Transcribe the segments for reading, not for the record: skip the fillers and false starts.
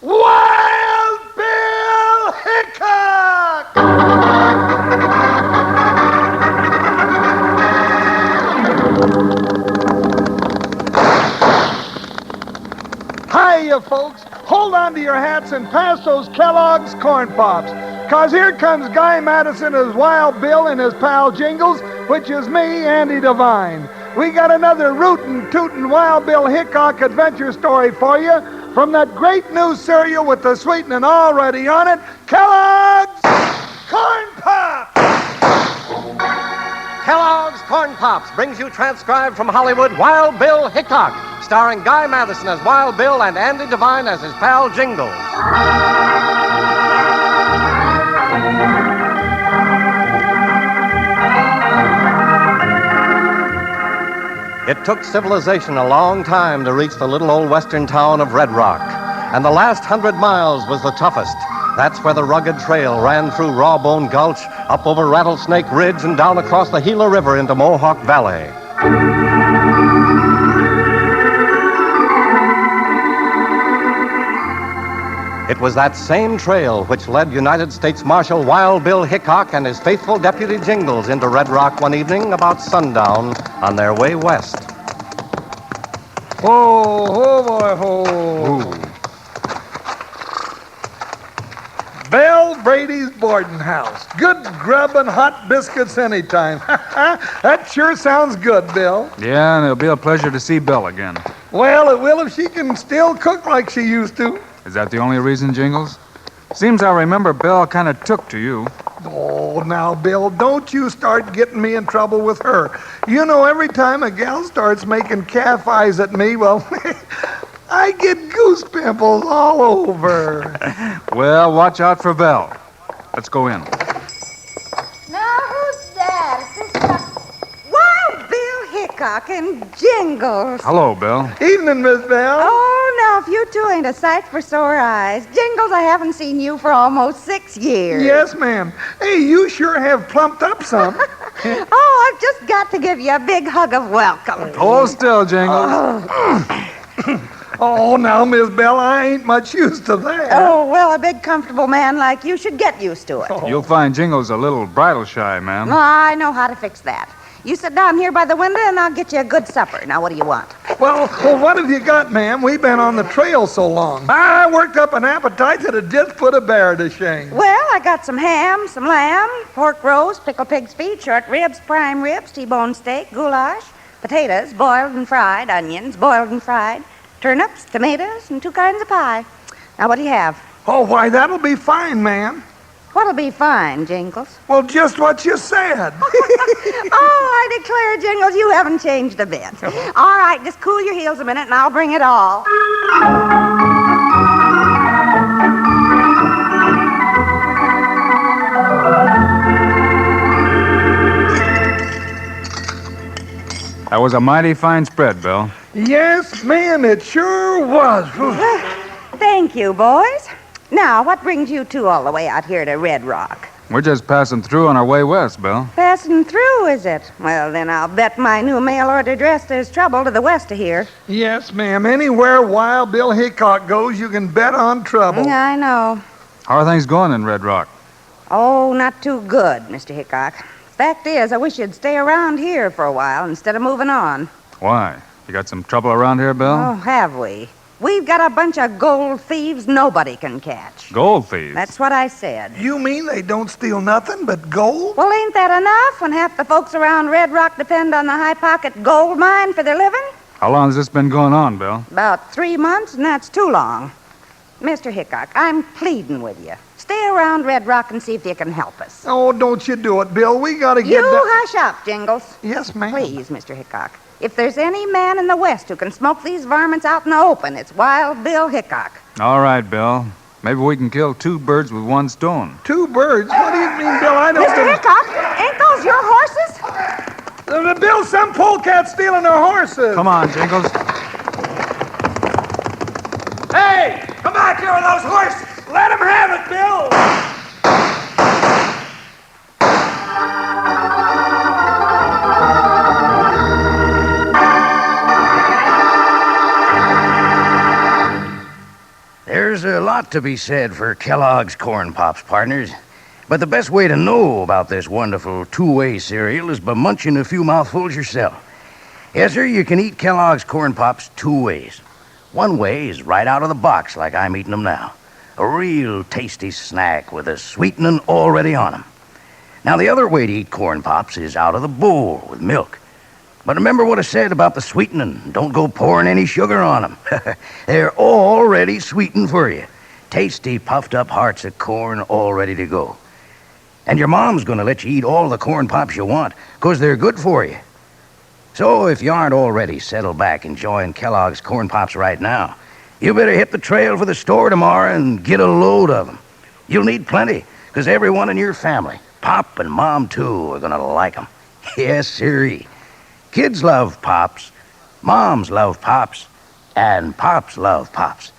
Wild Bill Hickok! Hiya, folks. Hold on to your hats and pass those Kellogg's Corn Pops. 'Cause here comes Guy Madison as Wild Bill and his pal Jingles, which is me, Andy Devine. We got another rootin' tootin' Wild Bill Hickok adventure story for you from that great new cereal with the sweetening already on it, Kellogg's Corn Pops! Kellogg's Corn Pops brings you transcribed from Hollywood Wild Bill Hickok, starring Guy Madison as Wild Bill and Andy Devine as his pal Jingles. It took civilization a long time to reach the little old western town of Red Rock, and the last 100 miles was the toughest. That's where the rugged trail ran through Rawbone Gulch, up over Rattlesnake Ridge, and down across the Gila River into Mohawk Valley. It was that same trail which led United States Marshal Wild Bill Hickok and his faithful deputy Jingles into Red Rock one evening about sundown on their way west. Oh, boy, ho. Ooh. Belle Brady's boarding house. Good grub and hot biscuits anytime. That sure sounds good, Bill. Yeah, and it'll be a pleasure to see Belle again. Well, it will if she can still cook like she used to. Is that the only reason, Jingles? Seems I remember Belle kind of took to you. Oh, now, Bill, don't you start getting me in trouble with her. You know, every time a gal starts making calf eyes at me, well, I get goose pimples all over. Well, watch out for Belle. Let's go in. Now, who's that? Is this Wild Bill Hickok and Jingles. Hello, Belle. Evening, Miss Bell. Oh, now, if you two ain't a sight for sore eyes. Jingles, I haven't seen you for almost 6 years. Yes, ma'am. Hey, you sure have plumped up some. Oh, I've just got to give you a big hug of welcome. Hold still, Jingles. Oh, now, Miss Bell, I ain't much used to that. Oh, well, a big, comfortable man like you should get used to it. You'll find Jingles a little bridle shy, ma'am. Oh, I know how to fix that. You sit down here by the window, and I'll get you a good supper. Now, what do you want? Well, what have you got, ma'am? We've been on the trail so long. I worked up an appetite that had just put a bear to shame. Well, I got some ham, some lamb, pork roast, pickled pig's feet, short ribs, prime ribs, T-bone steak, goulash, potatoes, boiled and fried, onions, boiled and fried, turnips, tomatoes, and 2 kinds of pie. Now, what do you have? Oh, why, that'll be fine, ma'am. What'll be fine, Jingles? Well, just what you said. Oh, I declare, Jingles, you haven't changed a bit. All right, just cool your heels a minute, and I'll bring it all. That was a mighty fine spread, Belle. Yes, ma'am, it sure was. Thank you, boys. Now, what brings you two all the way out here to Red Rock? We're just passing through on our way west, Belle. Passing through, is it? Well, then I'll bet my new mail-order dress there's trouble to the west of here. Yes, ma'am. Anywhere Wild Bill Hickok goes, you can bet on trouble. Yeah, I know. How are things going in Red Rock? Oh, not too good, Mr. Hickok. Fact is, I wish you'd stay around here for a while instead of moving on. Why? You got some trouble around here, Belle? Oh, have we? We've got a bunch of gold thieves nobody can catch. Gold thieves? That's what I said. You mean they don't steal nothing but gold? Well, ain't that enough when half the folks around Red Rock depend on the high-pocket gold mine for their living? How long has this been going on, Belle? About 3 months, and that's too long. Mr. Hickok, I'm pleading with you. Stay around Red Rock and see if you can help us. Oh, don't you do it, Bill. We gotta get You hush up, Jingles. Yes, ma'am. Please, Mr. Hickok. If there's any man in the West who can smoke these varmints out in the open, it's Wild Bill Hickok. All right, Belle. Maybe we can kill 2 birds with 1 stone. 2 birds? What do you mean, Bill? I don't... Mr. Hickok, ain't those your horses? Bill, some polecat's stealing our horses. Come on, Jingles. Hey, come back here with those horses. Let him have it, Bill. There's a lot lot to be said for Kellogg's Corn Pops, partners. But the best way to know about this wonderful two-way cereal is by munching a few mouthfuls yourself. Yes, sir, you can eat Kellogg's Corn Pops two ways. One way is right out of the box like I'm eating them now. A real tasty snack with a sweetening already on them. Now, the other way to eat Corn Pops is out of the bowl with milk. But remember what I said about the sweetening. Don't go pouring any sugar on them. They're already sweetened for you. Tasty, puffed-up hearts of corn all ready to go. And your mom's going to let you eat all the Corn Pops you want, 'cause they're good for you. So if you aren't already settled back enjoying Kellogg's Corn Pops right now, you better hit the trail for the store tomorrow and get a load of them. You'll need plenty, 'cause everyone in your family, Pop and Mom too, are going to like them. Yes, sirree. Kids love Pops, Moms love Pops, and Pops love Pops.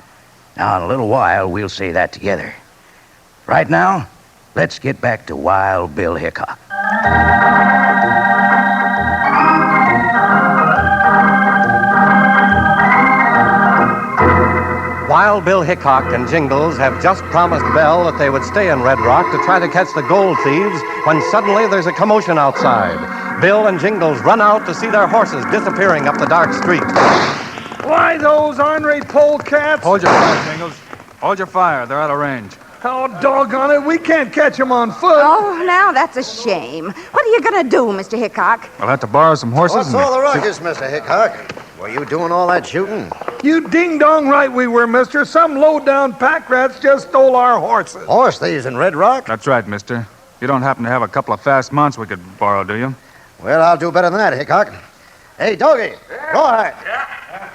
Now, in a little while, we'll say that together. Right now, let's get back to Wild Bill Hickok. Wild Bill Hickok and Jingles have just promised Belle that they would stay in Red Rock to try to catch the gold thieves when suddenly there's a commotion outside. Bill and Jingles run out to see their horses disappearing up the dark street. Why, those ornery polecats? Hold your fire, Jingles. Hold your fire. They're out of range. Oh, doggone it, we can't catch them on foot. Oh, now that's a shame. What are you going to do, Mr. Hickok? We'll have to borrow some horses. What's all the ruckus, Mr. Hickok? Were you doing all that shooting? You ding-dong right we were, mister. Some low-down pack rats just stole our horses. Horse thieves in Red Rock? That's right, mister. You don't happen to have a couple of fast mounts we could borrow, do you? Well, I'll do better than that, Hickok. Hey, Doggy, go ahead.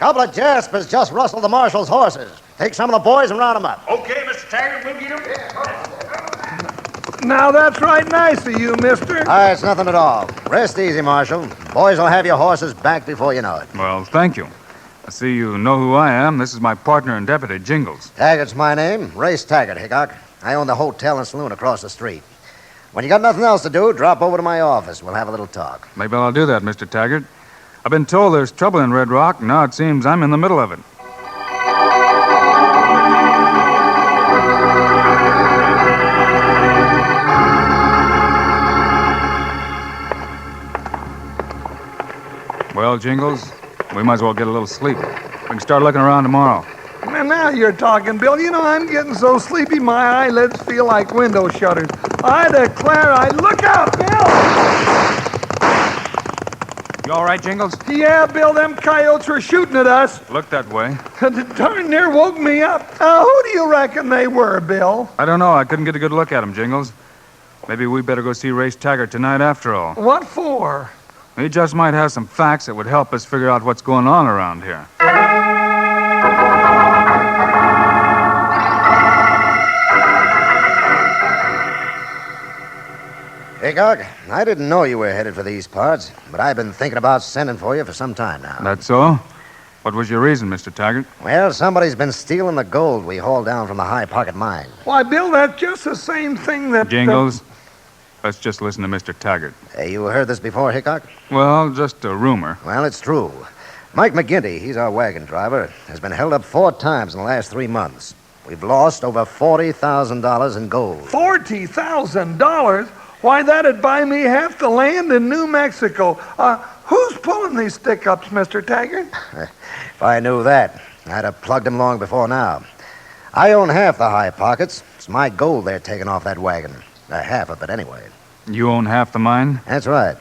Couple of jaspers just rustled the marshal's horses. Take some of the boys and round them up. Okay, Mr. Taggart, we'll get him. Now, that's right nice of you, mister. It's nothing at all. Rest easy, Marshal. Boys will have your horses back before you know it. Well, thank you. I see you know who I am. This is my partner and deputy, Jingles. Taggart's my name. Race Taggart, Hickok. I own the hotel and saloon across the street. When you got nothing else to do, drop over to my office. We'll have a little talk. Maybe I'll do that, Mr. Taggart. I've been told there's trouble in Red Rock, and now it seems I'm in the middle of it. Well, Jingles, we might as well get a little sleep. We can start looking around tomorrow. Now you're talking, Bill. You know, I'm getting so sleepy my eyelids feel like window shutters. I declare look out, Bill! You all right, Jingles? Yeah, Bill, them coyotes were shooting at us. Look that way. Darn near woke me up. Who do you reckon they were, Bill? I don't know. I couldn't get a good look at them, Jingles. Maybe we better go see Race Taggart tonight after all. What for? He just might have some facts that would help us figure out what's going on around here. Hickok, I didn't know you were headed for these parts, but I've been thinking about sending for you for some time now. That's so? What was your reason, Mr. Taggart? Well, somebody's been stealing the gold we hauled down from the High Pocket mine. Why, Bill, that's just the same thing that... Jingles, let's just listen to Mr. Taggart. You heard this before, Hickok? Well, just a rumor. Well, it's true. Mike McGinty, he's our wagon driver, has been held up 4 times in the last 3 months. We've lost over $40,000 in gold. $40,000? Why, that'd buy me half the land in New Mexico. Who's pulling these stick-ups, Mr. Taggart? If I knew that, I'd have plugged him long before now. I own half the High Pockets. It's my gold they're taking off that wagon. Half of it, anyway. You own half the mine? That's right.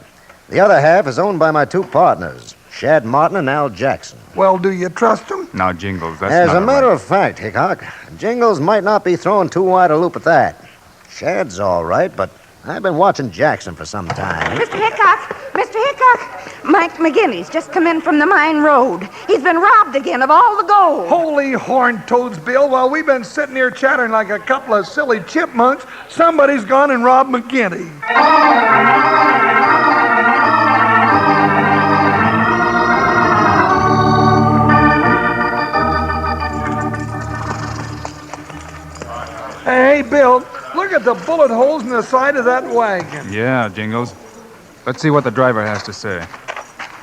The other half is owned by my 2 partners, Shad Martin and Al Jackson. Well, do you trust them? Now, Jingles, that's As not a matter right. of fact, Hickok, Jingles might not be throwing too wide a loop at that. Shad's all right, but I've been watching Jackson for some time. Mr. Hickok! Mr. Hickok! Mike McGinty's just come in from the mine road. He's been robbed again of all the gold. Holy horned toads, Bill. While we've been sitting here chattering like a couple of silly chipmunks, somebody's gone and robbed McGinty. Hey, Bill, look at the bullet holes in the side of that wagon. Yeah, Jingles. Let's see what the driver has to say.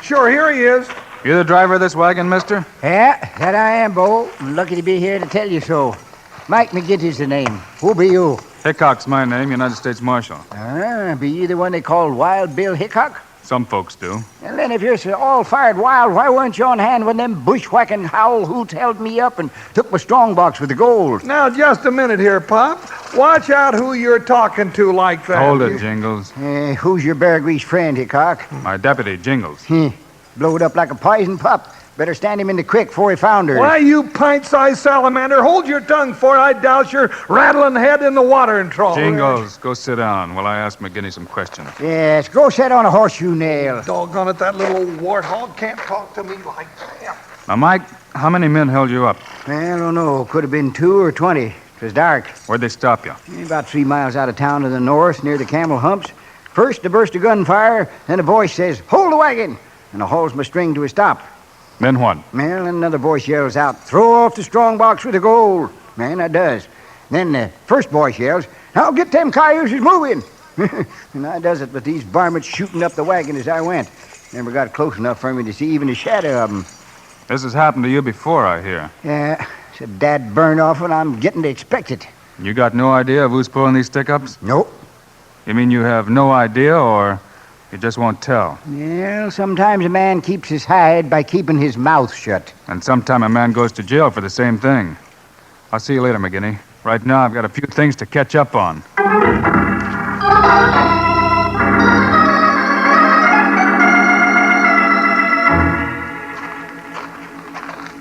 Sure, here he is. You the driver of this wagon, mister? Yeah, that I am, Bo. Lucky to be here to tell you so. Mike McGinty's the name. Who be you? Hickok's my name, United States Marshal. Be you the one they call Wild Bill Hickok? Some folks do. And then if you're so all-fired wild, why weren't you on hand when them bushwhacking howl hoots held me up and took my strongbox with the gold? Now, just a minute here, Pop. Watch out who you're talking to like that. Hold it, Jingles. Who's your bear grease friend, Hickok? My deputy, Jingles. Blowed up like a poison pup. Better stand him in the creek before he founders. Why, you pint-sized salamander, hold your tongue before I douse your rattling head in the watering trough. Jingles, go sit down while I ask McGinty some questions. Yes, go sit on a horseshoe nail. Doggone it, that little old warthog can't talk to me like that. Now, Mike, how many men held you up? I don't know. Could have been 2 or 20. It was dark. Where'd they stop you? About 3 miles out of town to the north, near the camel humps. First, a burst of gunfire, then a voice says, "Hold the wagon!" And I hauls my string to a stop. Then what? Well, then another voice yells out, "Throw off the strongbox with the gold." Man, I does. Then the first voice yells, "Now get them cayuses moving." And I does it with these varmints shooting up the wagon as I went. Never got close enough for me to see even a shadow of them. This has happened to you before, I hear. Yeah, it's a dad burn off and I'm getting to expect it. You got no idea of who's pulling these stick-ups? Nope. You mean you have no idea, or you just won't tell? Well, sometimes a man keeps his hide by keeping his mouth shut. And sometime a man goes to jail for the same thing. I'll see you later, McGinty. Right now, I've got a few things to catch up on.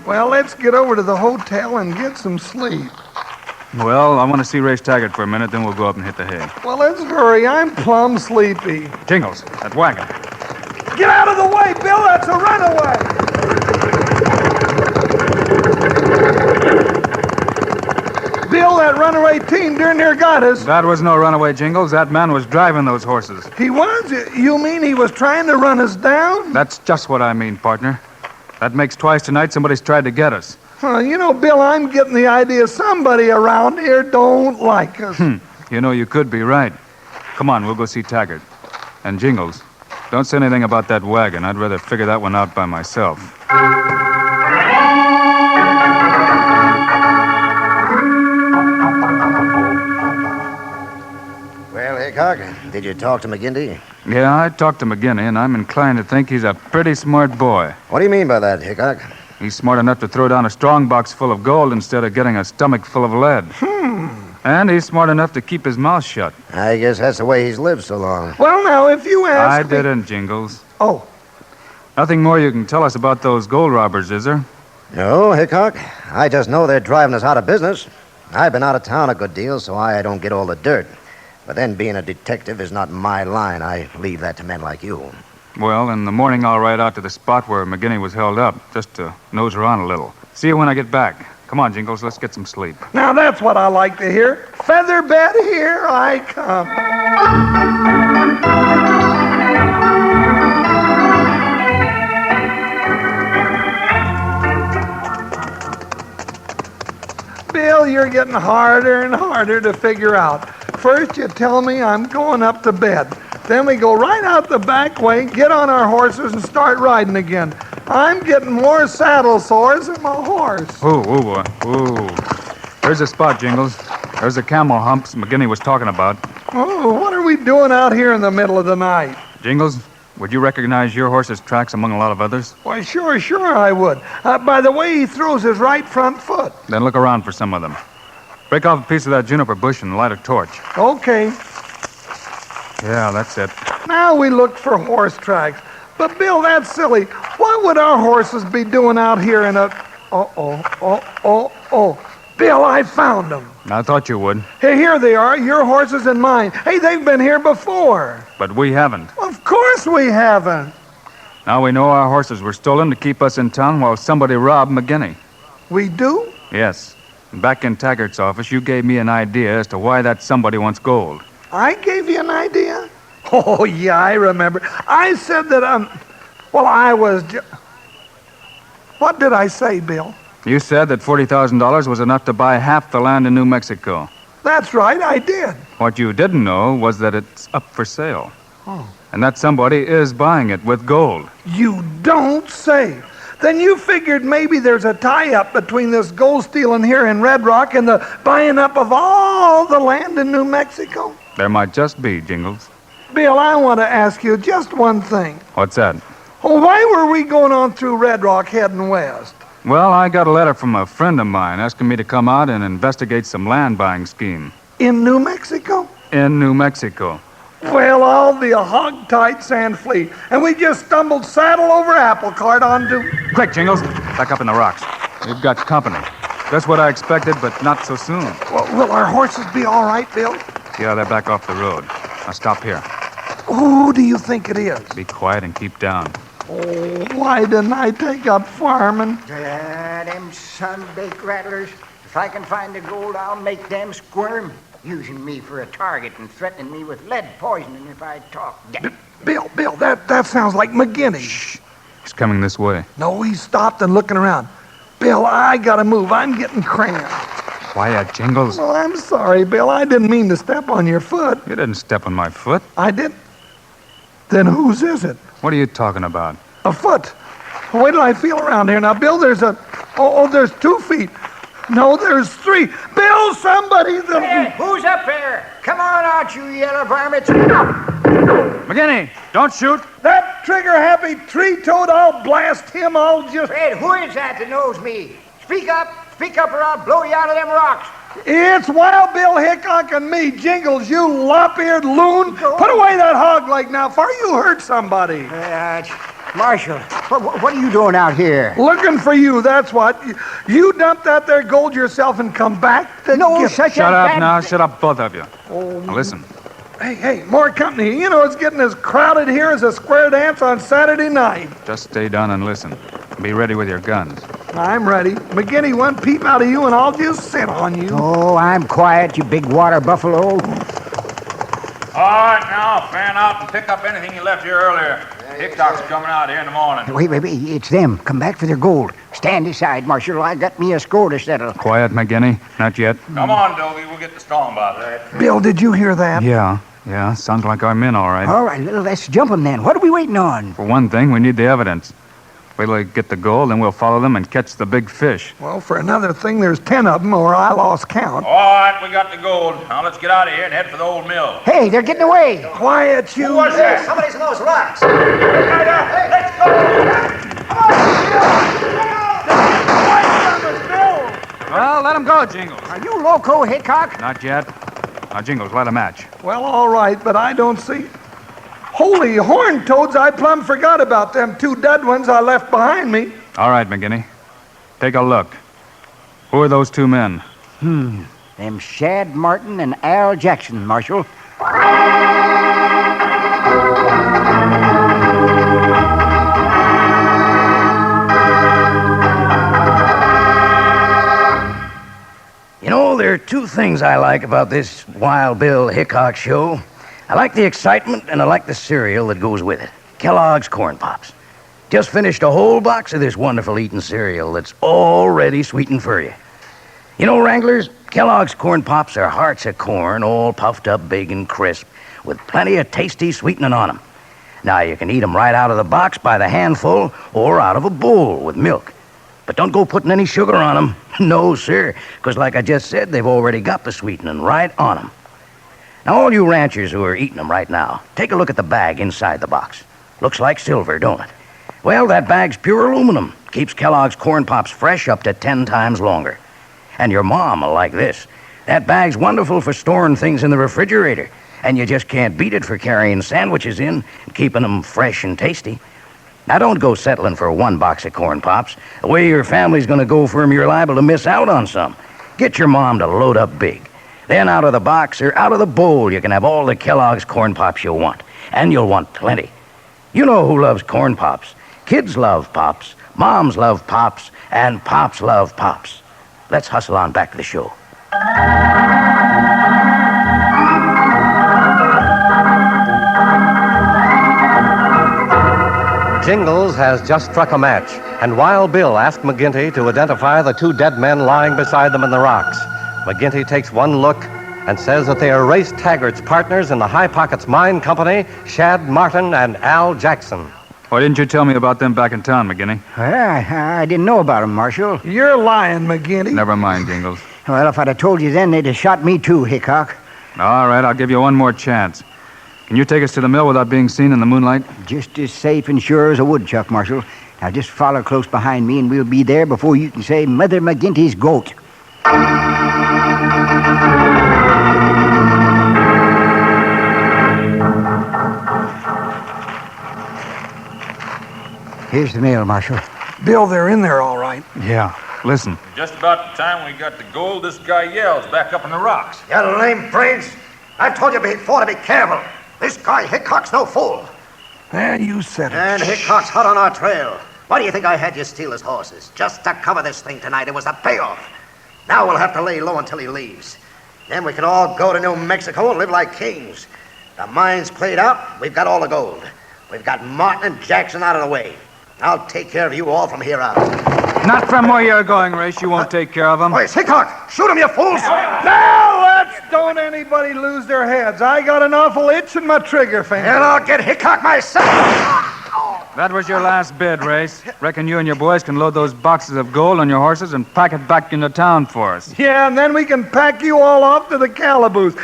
Well, let's get over to the hotel and get some sleep. Well, I want to see Race Taggart for a minute, then we'll go up and hit the hay. Well, let's hurry. I'm plumb sleepy. Jingles, that wagon. Get out of the way, Bill. That's a runaway. Bill, that runaway team darn near got us. That was no runaway, Jingles. That man was driving those horses. He was? You mean he was trying to run us down? That's just what I mean, partner. That makes twice tonight somebody's tried to get us. You know, Bill, I'm getting the idea somebody around here don't like us. You know, you could be right. Come on, we'll go see Taggart. And Jingles, don't say anything about that wagon. I'd rather figure that one out by myself. Well, Hickok, did you talk to McGinty? Yeah, I talked to McGinty, and I'm inclined to think he's a pretty smart boy. What do you mean by that, Hickok? He's smart enough to throw down a strong box full of gold instead of getting a stomach full of lead. And he's smart enough to keep his mouth shut. I guess that's the way he's lived so long. Well, now, if you ask I me... didn't, Jingles. Oh. Nothing more you can tell us about those gold robbers, is there? No, Hickok. I just know they're driving us out of business. I've been out of town a good deal, so I don't get all the dirt. But then being a detective is not my line. I leave that to men like you. Well, in the morning I'll ride out to the spot where McGinty was held up, just to nose around a little. See you when I get back. Come on, Jingles, let's get some sleep. Now, that's what I like to hear. Feather bed, here I come. Bill, you're getting harder and harder to figure out. First, you tell me I'm going up to bed. Then we go right out the back way, get on our horses, and start riding again. I'm getting more saddle sores than my horse. Ooh. There's a spot, Jingles. There's the camel humps McGinty was talking about. Oh, what are we doing out here in the middle of the night? Jingles, would you recognize your horse's tracks among a lot of others? Why, sure I would. By the way he throws his right front foot. Then look around for some of them. Break off a piece of that juniper bush and light a torch. Okay. Yeah, that's it. Now we look for horse tracks. But, Bill, that's silly. What would our horses be doing out here in a... Bill, I found them. I thought you would. Hey, here they are, your horses and mine. Hey, they've been here before. But we haven't. Of course we haven't. Now we know our horses were stolen to keep us in town while somebody robbed McGinty. We do? Yes. Back in Taggart's office, you gave me an idea as to why that somebody wants gold. I gave you an idea? Oh, yeah, I remember. I said that, What did I say, Bill? You said that $40,000 was enough to buy half the land in New Mexico. That's right, I did. What you didn't know was that it's up for sale. Oh. And that somebody is buying it with gold. You don't say. Then you figured maybe there's a tie-up between this gold stealing here in Red Rock and the buying up of all the land in New Mexico? There might just be, Jingles. Bill, I want to ask you just one thing. What's that? Why were we going on through Red Rock heading west? Well, I got a letter from a friend of mine asking me to come out and investigate some land buying scheme. In New Mexico? In New Mexico. Well, I'll be a hog-tight sand flea. And we just stumbled saddle over apple cart onto... Quick, Jingles. Back up in the rocks. We've got company. Just what I expected, but not so soon. Well, will our horses be all right, Bill? Yeah, they're back off the road. Now stop here. Who do you think it is? Be quiet and keep down. Oh, why didn't I take up farming? Them sun-baked rattlers. If I can find the gold, I'll make them squirm. Using me for a target and threatening me with lead poisoning if I talk. Bill, that sounds like McGinney. Shh. He's coming this way. No, he stopped and looking around. Bill, I gotta move. I'm getting cramped. Quiet, Jingles. Oh, I'm sorry, Bill. I didn't mean to step on your foot. You didn't step on my foot. I did. Then whose is it? What are you talking about? A foot. Wait till I feel around here. Now, Bill, there's a... Oh, there's 2 feet. No, there's 3. Bill, somebody... Hey, who's up there? Come on out, you yellow varmints. McGinney, don't shoot. That trigger-happy tree-toad, I'll blast him. I'll just... Fred, who is that knows me? Speak up, or I'll blow you out of them rocks. It's Wild Bill Hickok and me, Jingles, you lop-eared loon. Put away that hog leg now, for you hurt somebody. Marshal, what are you doing out here? Looking for you, that's what. You dumped that there gold yourself and come back to No, get such Shut a up bad... now. Shut up, both of you. Now listen. Hey, more company. You know, it's getting as crowded here as a square dance on Saturday night. Just stay down and listen. Be ready with your guns. I'm ready. McGinney, one peep out of you and I'll just sit on you. Oh, I'm quiet, you big water buffalo. All right, now, fan out and pick up anything you left here earlier. Hickok's coming out here in the morning. Wait, it's them. Come back for their gold. Stand aside, Marshal. I got me a score to settle. Quiet, McGinney. Not yet. Come on, Dovey. We'll get the storm about that. Bill, did you hear that? Yeah. Sounds like our men, all right. All right, let's jump them then. What are we waiting on? For one thing, we need the evidence. Wait till they get the gold, then we'll follow them and catch the big fish. Well, for another thing, there's 10 of them, or I lost count. All right, we got the gold. Now let's get out of here and head for the old mill. Hey, they're getting away. Quiet, you. Who was that? Somebody's in those rocks. Let's go! Well, let them go, Jingles. Are you loco, Hickok? Not yet. Now, Jingles, light a match. Well, all right, but I don't see... Holy horn toads, I plumb forgot about them 2 dead ones I left behind me. All right, McGinney. Take a look. Who are those 2 men? Them Shad Martin and Al Jackson, Marshal. You know, there are 2 things I like about this Wild Bill Hickok show. I like the excitement, and I like the cereal that goes with it. Kellogg's Corn Pops. Just finished a whole box of this wonderful eating cereal that's already sweetened for you. You know, Wranglers, Kellogg's Corn Pops are hearts of corn, all puffed up big and crisp, with plenty of tasty sweetening on them. Now, you can eat them right out of the box by the handful or out of a bowl with milk. But don't go putting any sugar on them. No, sir, because like I just said, they've already got the sweetening right on them. Now, all you ranchers who are eating them right now, take a look at the bag inside the box. Looks like silver, don't it? Well, that bag's pure aluminum. Keeps Kellogg's Corn Pops fresh up to 10 times longer. And your mom will like this. That bag's wonderful for storing things in the refrigerator, and you just can't beat it for carrying sandwiches in and keeping them fresh and tasty. Now, don't go settling for 1 box of Corn Pops. The way your family's going to go for 'em, you're liable to miss out on some. Get your mom to load up big. Then out of the box or out of the bowl, you can have all the Kellogg's Corn Pops you want. And you'll want plenty. You know who loves Corn Pops. Kids love Pops, moms love Pops, and Pops love Pops. Let's hustle on back to the show. Jingles has just struck a match, and Wild Bill asked McGinty to identify the 2 dead men lying beside them in the rocks. McGinty takes one look and says that they are Race Taggart's partners in the High Pockets Mine Company, Shad Martin and Al Jackson. Why didn't you tell me about them back in town, McGinney? I didn't know about 'em, Marshal. You're lying, McGinty. Never mind, Jingles. Well, if I'd have told you then, they'd have shot me too, Hickok. All right, I'll give you one more chance. Can you take us to the mill without being seen in the moonlight? Just as safe and sure as a woodchuck, Marshal. Now just follow close behind me, and we'll be there before you can say Mother McGinty's goat. Here's the mail, Marshal. Bill, they're in there all right. Yeah. Listen. Just about the time we got the gold, this guy yells back up in the rocks. You lame brains. I told you before to be careful. This guy Hickok's no fool. And you said it. And Hickok's hot on our trail. Why do you think I had you steal his horses? Just to cover this thing tonight. It was a payoff. Now we'll have to lay low until he leaves. Then we can all go to New Mexico and live like kings. The mine's played out. We've got all the gold. We've got Martin and Jackson out of the way. I'll take care of you all from here out. Not from where you're going, Race. You won't take care of them. Where's Hickok? Shoot him, you fools! Now don't anybody lose their heads. I got an awful itch in my trigger finger. And I'll get Hickok myself. That was your last bid, Race. Reckon you and your boys can load those boxes of gold on your horses and pack it back into town for us. Yeah, and then we can pack you all off to the calaboose.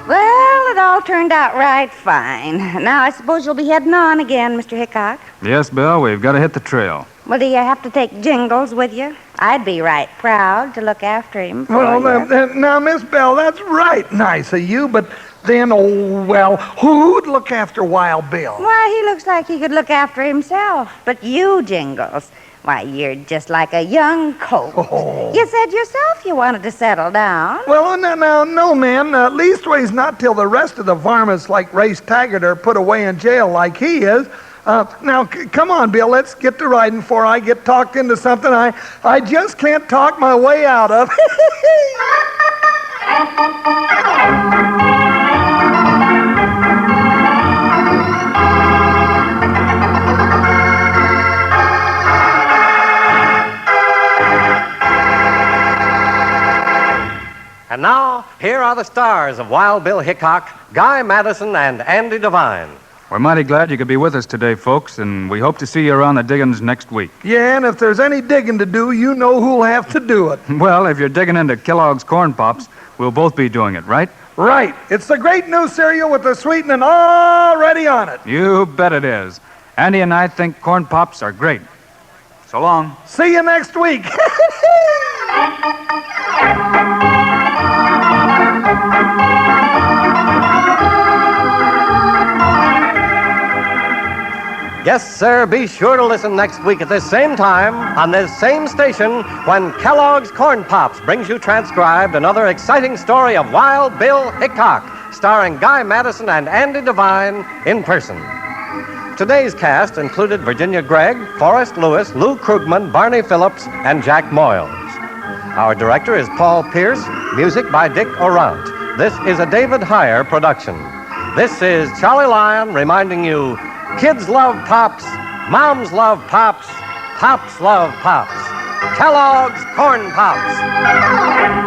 Well, it all turned out right fine. Now I suppose you'll be heading on again, Mr. Hickok. Yes, Bill, we've got to hit the trail. Well, do you have to take Jingles with you? I'd be right proud to look after him for Well, you. now, Miss Bell, that's right nice of you, but then, who'd look after Wild Bill? Why, he looks like he could look after himself. But you, Jingles, why, you're just like a young colt. Oh. You said yourself you wanted to settle down. Well, no, ma'am. Leastways not till the rest of the varmints like Race Taggart are put away in jail like he is. Now, come on, Bill, let's get to riding before I get talked into something I just can't talk my way out of. And now, here are the stars of Wild Bill Hickok, Guy Madison, and Andy Devine. We're mighty glad you could be with us today, folks, and we hope to see you around the diggings next week. Yeah, and if there's any digging to do, you know who'll have to do it. Well, if you're digging into Kellogg's Corn Pops, we'll both be doing it, right? Right. It's the great new cereal with the sweetening already on it. You bet it is. Andy and I think Corn Pops are great. So long. See you next week. Yes, sir, be sure to listen next week at this same time on this same station when Kellogg's Corn Pops brings you transcribed another exciting story of Wild Bill Hickok, starring Guy Madison and Andy Devine in person. Today's cast included Virginia Gregg, Forrest Lewis, Lou Krugman, Barney Phillips, and Jack Moyles. Our director is Paul Pierce, music by Dick Orant. This is a David Heyer production. This is Charlie Lyon reminding you, kids love Pops, moms love Pops, Pops love Pops. Kellogg's Corn Pops.